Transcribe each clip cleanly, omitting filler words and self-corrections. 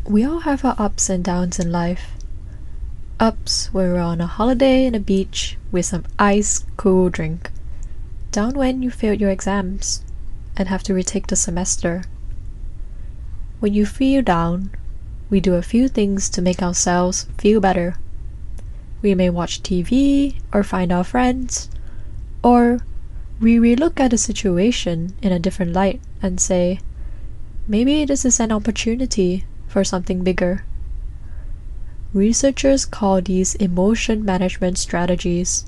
We all have our ups and downs in life. Ups when we're on a holiday in a beach with some ice cool drink. Down when you failed your exams and have to retake the semester. When you feel down, we do a few things to make ourselves feel better. We may watch TV or find our friends, or we relook at a situation in a different light and say, maybe this is an opportunity for something bigger. Researchers call these emotion management strategies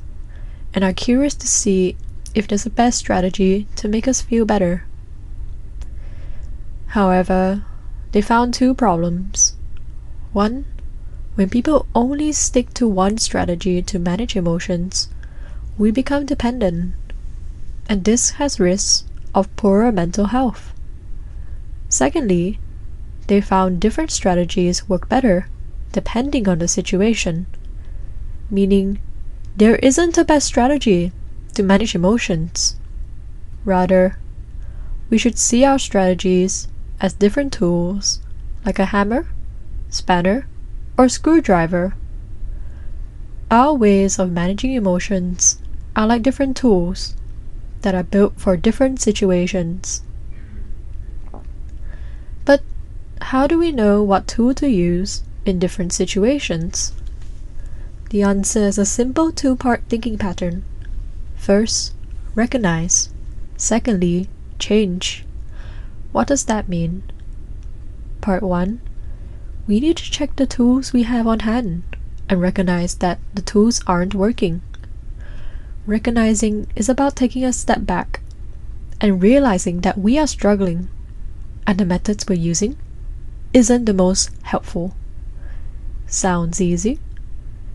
and are curious to see if there's a best strategy to make us feel better. However, they found two problems. One, when people only stick to one strategy to manage emotions, we become dependent, and this has risks of poorer mental health. Secondly, they found different strategies work better depending on the situation, meaning there isn't a best strategy to manage emotions. Rather, we should see our strategies as different tools, like a hammer, spanner, or screwdriver. Our ways of managing emotions are like different tools that are built for different situations. But how do we know what tool to use in different situations? The answer is a simple two-part thinking pattern. First, recognize. Secondly, change. What does that mean? Part 1. We need to check the tools we have on hand and recognize that the tools aren't working. Recognizing is about taking a step back and realizing that we are struggling and the methods we're using isn't the most helpful. Sounds easy.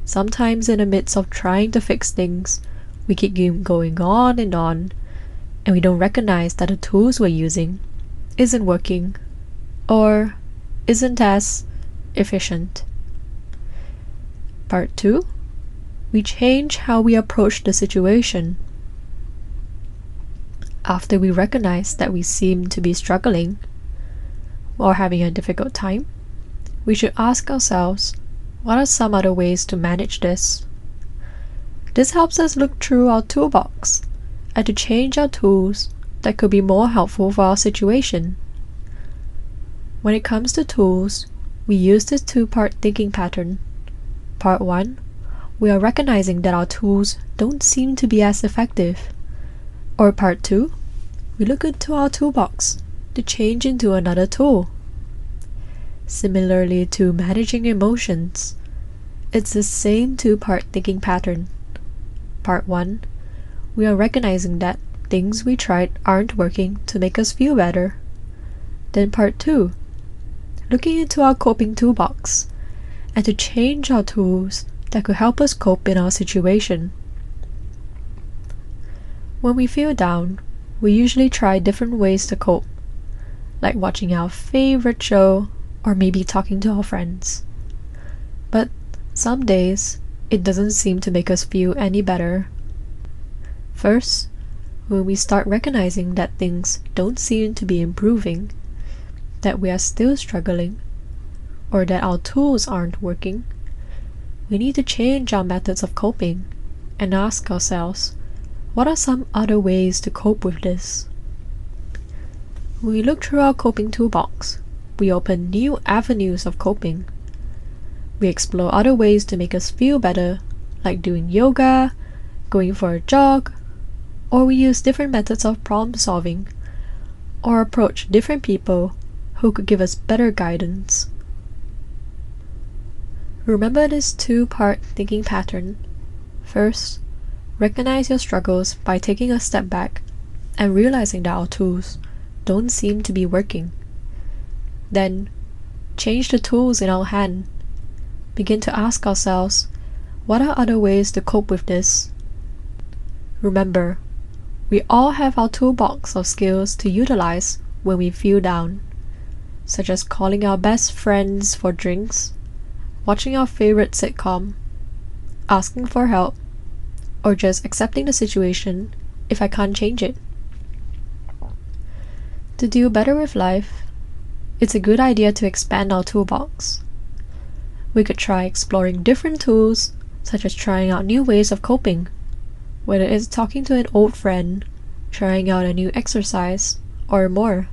Sometimes in the midst of trying to fix things, we keep going on and we don't recognize that the tools we're using isn't working or isn't as efficient. Part 2. We change how we approach the situation. After we recognize that we seem to be struggling or having a difficult time, we should ask ourselves, what are some other ways to manage this? This helps us look through our toolbox and to change our tools that could be more helpful for our situation. When it comes to tools, we use this two-part thinking pattern. Part 1. We are recognizing that our tools don't seem to be as effective. Or part 2. We look into our toolbox to change into another tool. Similarly to managing emotions, it's the same two-part thinking pattern. Part 1. We are recognizing that things we tried aren't working to make us feel better. Then part 2. Looking into our coping toolbox and to change our tools that could help us cope in our situation. When we feel down, we usually try different ways to cope, like watching our favorite show or maybe talking to our friends. But some days, it doesn't seem to make us feel any better. First, when we start recognizing that things don't seem to be improving, that we are still struggling, or that our tools aren't working, we need to change our methods of coping and ask ourselves, what are some other ways to cope with this? When we look through our coping toolbox, we open new avenues of coping. We explore other ways to make us feel better, like doing yoga, going for a jog, or we use different methods of problem solving, or approach different people who could give us better guidance. Remember this two-part thinking pattern. First, recognize your struggles by taking a step back and realizing that our tools don't seem to be working. Then, change the tools in our hand. Begin to ask ourselves, what are other ways to cope with this? Remember, we all have our toolbox of skills to utilize when we feel down, such as calling our best friends for drinks, watching our favorite sitcom, asking for help, or just accepting the situation if I can't change it. To do better with life, it's a good idea to expand our toolbox. We could try exploring different tools, such as trying out new ways of coping, whether it's talking to an old friend, trying out a new exercise, or more.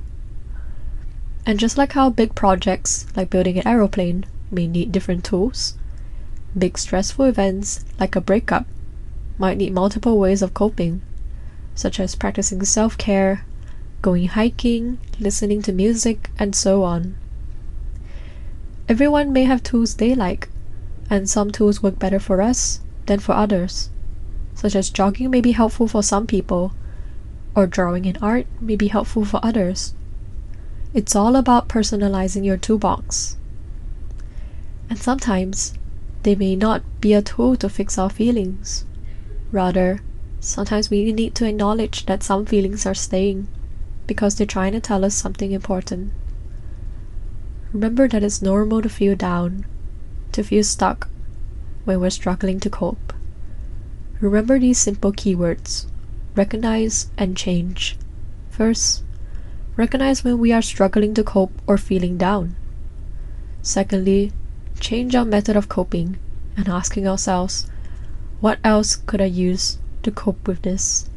And just like how big projects, like building an aeroplane, may need different tools, big stressful events, like a breakup, might need multiple ways of coping, such as practicing self-care, going hiking, listening to music, and so on. Everyone may have tools they like, and some tools work better for us than for others, such as jogging may be helpful for some people, or drawing and art may be helpful for others. It's all about personalizing your toolbox. And sometimes, they may not be a tool to fix our feelings. Rather, sometimes we need to acknowledge that some feelings are staying because they're trying to tell us something important. Remember that it's normal to feel down, to feel stuck when we're struggling to cope. Remember these simple keywords: recognize and change. First, recognize when we are struggling to cope or feeling down. Secondly, change our method of coping and asking ourselves, what else could I use to cope with this?